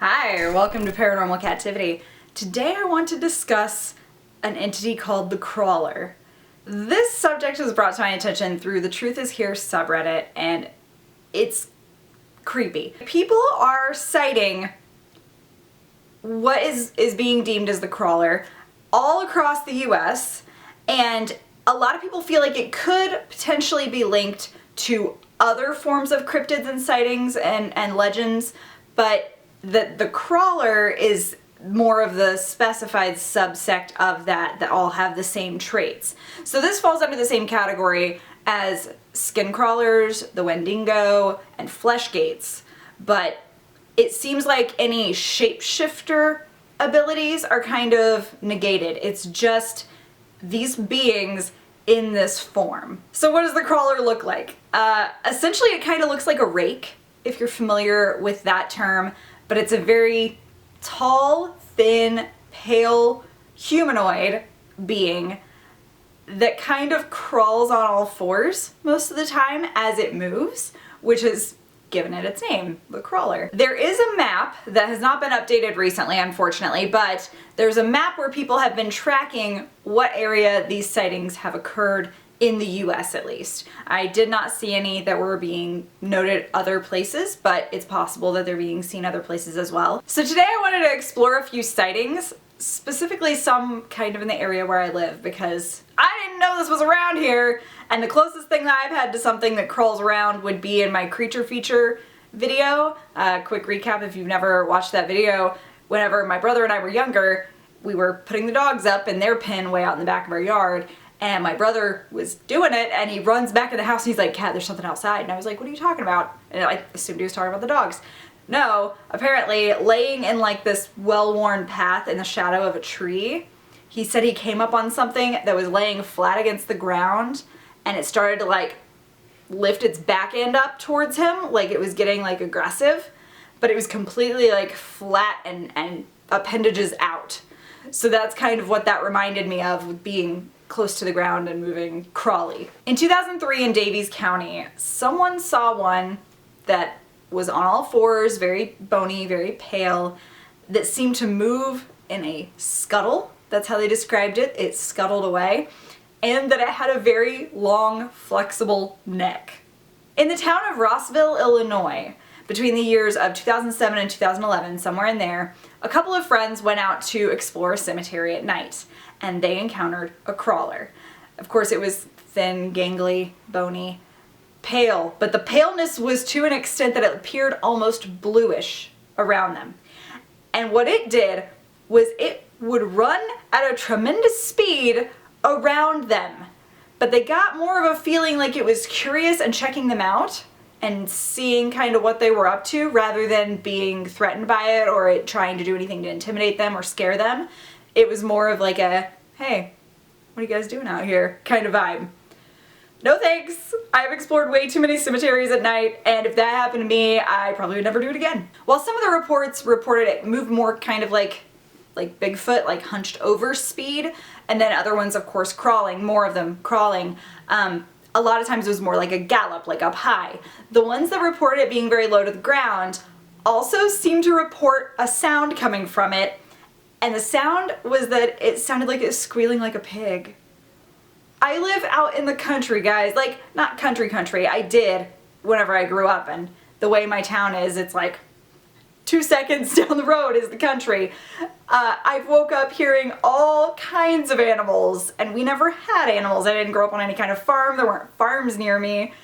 Hi, welcome to Paranormal Kativity. Today I want to discuss an entity called the Crawler. This subject was brought to my attention through the Truth Is Here subreddit, and it's creepy. People are citing what is being deemed as the Crawler all across the US, and a lot of people feel like it could potentially be linked to other forms of cryptids and sightings and legends, but the Crawler is more of the specified subsect of that all have the same traits. So this falls under the same category as skin crawlers, the Wendigo, and flesh gates, but it seems like any shapeshifter abilities are kind of negated. It's just these beings in this form. So what does the Crawler look like? Essentially it kind of looks like a rake, if you're familiar with that term, but it's a very tall, thin, pale, humanoid being that kind of crawls on all fours most of the time as it moves, which has given it its name, the Crawler. There is a map that has not been updated recently, unfortunately, but there's a map where people have been tracking what area these sightings have occurred in the US at least. I did not see any that were being noted other places, but it's possible that they're being seen other places as well. So today I wanted to explore a few sightings, specifically some kind of in the area where I live, because I didn't know this was around here, and the closest thing that I've had to something that crawls around would be in my creature feature video. Quick recap if you've never watched that video. Whenever my brother and I were younger, we were putting the dogs up in their pen way out in the back of our yard, and my brother was doing it, and he runs back to the house and he's like, "Cat, there's something outside." And I was like, "What are you talking about?" And I assumed he was talking about the dogs. No, apparently laying in like this well-worn path in the shadow of a tree, he said he came up on something that was laying flat against the ground, and it started to like lift its back end up towards him, like it was getting like aggressive, but it was completely like flat and appendages out. So that's kind of what that reminded me of, with being close to the ground and moving crawly. In 2003 in Davies County, someone saw one that was on all fours, very bony, very pale, that seemed to move in a scuttle. That's how they described it. It scuttled away. And that it had a very long, flexible neck. In the town of Rossville, Illinois, between the years of 2007 and 2011, somewhere in there, a couple of friends went out to explore a cemetery at night, and they encountered a Crawler. Of course, it was thin, gangly, bony, pale, but the paleness was to an extent that it appeared almost bluish around them. And what it did was it would run at a tremendous speed around them, but they got more of a feeling like it was curious and checking them out and seeing kind of what they were up to, rather than being threatened by it or it trying to do anything to intimidate them or scare them. It was more of like a, "Hey, what are you guys doing out here?" kind of vibe. No thanks. I've explored way too many cemeteries at night, and if that happened to me, I probably would never do it again. While some of the reports reported it moved more kind of like Bigfoot, like hunched over speed, and then other ones of course crawling, more of them crawling. A lot of times it was more like a gallop, like up high. The ones that reported it being very low to the ground also seemed to report a sound coming from it, and the sound was that it sounded like it was squealing like a pig. I live out in the country, guys. Like, not country. I did whenever I grew up, and the way my town is, it's like 2 seconds down the road is the country. I've woke up hearing all kinds of animals, and we never had animals. I didn't grow up on any kind of farm. There weren't farms near me.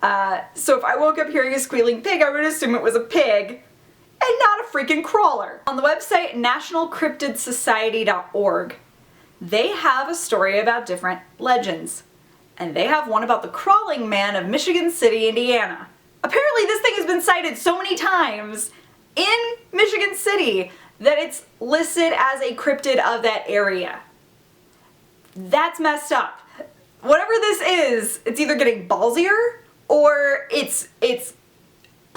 So if I woke up hearing a squealing pig, I would assume it was a pig and not a freaking Crawler. On the website nationalcryptidsociety.org, they have a story about different legends, and they have one about the crawling man of Michigan City, Indiana. Apparently this thing has been cited so many times in Michigan City that it's listed as a cryptid of that area. That's messed up. Whatever this is, it's either getting ballsier or it's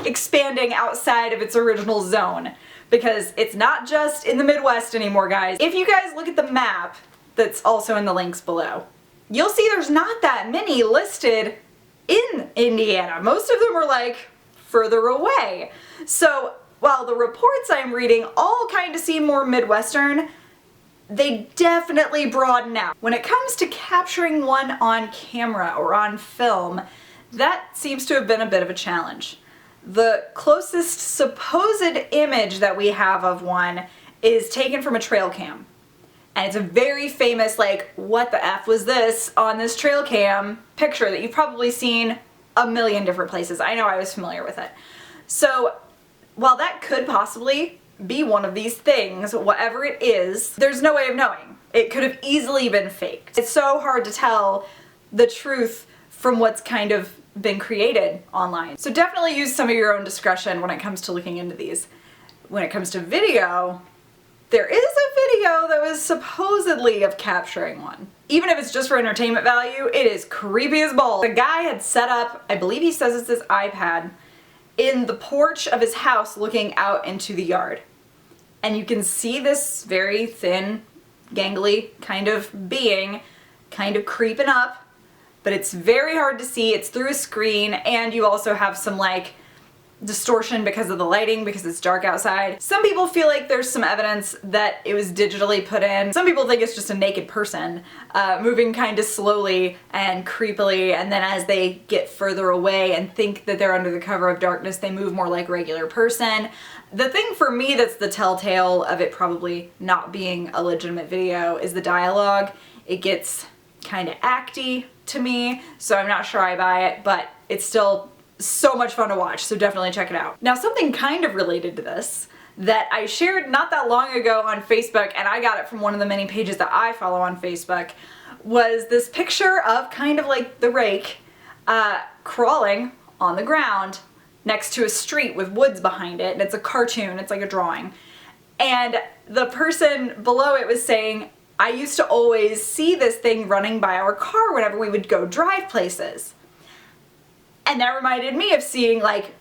expanding outside of its original zone, because it's not just in the Midwest anymore, guys. If you guys look at the map that's also in the links below, you'll see there's not that many listed in Indiana. Most of them are like further away. So while the reports I'm reading all kind of seem more Midwestern, they definitely broaden out. When it comes to capturing one on camera or on film, that seems to have been a bit of a challenge. The closest supposed image that we have of one is taken from a trail cam. And it's a very famous, like, what the F was this on this trail cam picture that you've probably seen a million different places. I know I was familiar with it. So while that could possibly be one of these things, whatever it is, there's no way of knowing. It could have easily been faked. It's so hard to tell the truth from what's kind of been created online. So definitely use some of your own discretion when it comes to looking into these. When it comes to video, there is a video that was supposedly of capturing one. Even if it's just for entertainment value, it is creepy as balls. The guy had set up, I believe he says it's his iPad, in the porch of his house looking out into the yard. And you can see this very thin, gangly kind of being kind of creeping up, but it's very hard to see. It's through a screen, and you also have some like distortion because of the lighting, because it's dark outside. Some people feel like there's some evidence that it was digitally put in. Some people think it's just a naked person moving kind of slowly and creepily, and then as they get further away and think that they're under the cover of darkness, they move more like a regular person. The thing for me that's the telltale of it probably not being a legitimate video is the dialogue. It gets kind of acty to me, so I'm not sure I buy it, but it's still so much fun to watch, so definitely check it out. Now, something kind of related to this that I shared not that long ago on Facebook, and I got it from one of the many pages that I follow on Facebook, was this picture of kind of like the rake crawling on the ground next to a street with woods behind it, and it's a cartoon, it's like a drawing. And the person below it was saying, I used to always see this thing running by our car whenever we would go drive places. And that reminded me of seeing like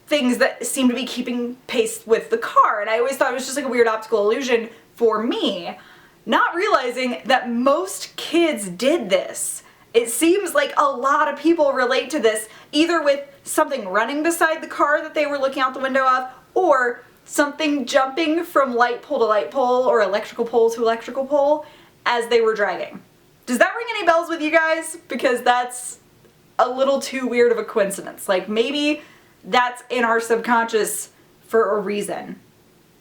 things that seem to be keeping pace with the car, and I always thought it was just like a weird optical illusion for me, not realizing that most kids did this. It seems like a lot of people relate to this, either with something running beside the car that they were looking out the window of, or something jumping from light pole to light pole or electrical pole to electrical pole as they were driving. Does that ring any bells with you guys? Because that's a little too weird of a coincidence. Like, maybe that's in our subconscious for a reason.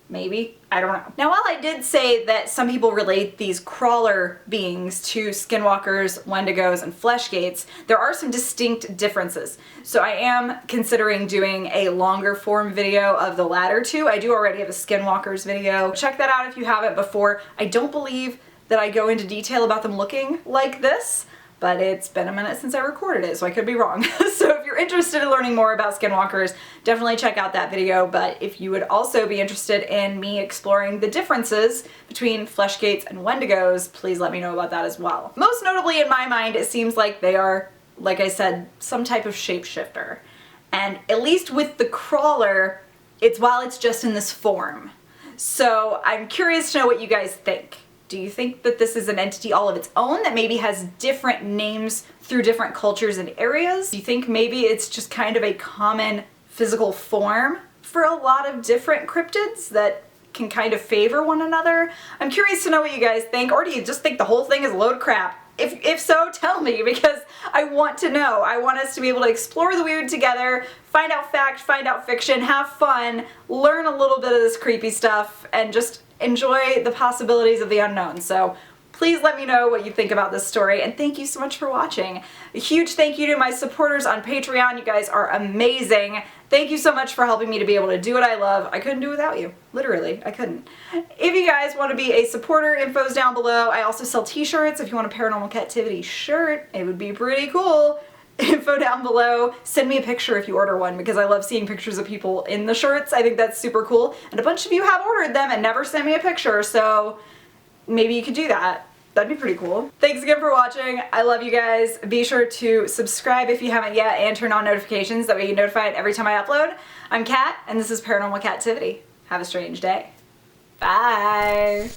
Maybe. I don't know. Now, while I did say that some people relate these crawler beings to skinwalkers, wendigos, and fleshgates, there are some distinct differences. So I am considering doing a longer form video of the latter two. I do already have a skinwalkers video. Check that out if you haven't before. I don't believe that I go into detail about them looking like this, but it's been a minute since I recorded it, so I could be wrong. So if you're interested in learning more about skinwalkers, definitely check out that video. But if you would also be interested in me exploring the differences between fleshgates and wendigos, please let me know about that as well. Most notably in my mind, it seems like they are, like I said, some type of shapeshifter. And at least with the crawler, while it's just in this form. So I'm curious to know what you guys think. Do you think that this is an entity all of its own that maybe has different names through different cultures and areas? Do you think maybe it's just kind of a common physical form for a lot of different cryptids that can kind of favor one another? I'm curious to know what you guys think, or do you just think the whole thing is a load of crap? If so, tell me, because I want to know. I want us to be able to explore the weird together, find out fact, find out fiction, have fun, learn a little bit of this creepy stuff, and just enjoy the possibilities of the unknown. So please let me know what you think about this story, and thank you so much for watching. A huge thank you to my supporters on Patreon. You guys are amazing. Thank you so much for helping me to be able to do what I love. I couldn't do it without you. Literally, I couldn't. If you guys want to be a supporter, info's down below. I also sell t-shirts. If you want a Paranormal Captivity shirt, it would be pretty cool. Info down below. Send me a picture if you order one, because I love seeing pictures of people in the shirts. I think that's super cool. And a bunch of you have ordered them and never sent me a picture, so maybe you could do that. That'd be pretty cool. Thanks again for watching. I love you guys. Be sure to subscribe if you haven't yet and turn on notifications. That way you get notified every time I upload. I'm Kat, and this is Paranormal Captivity. Have a strange day. Bye.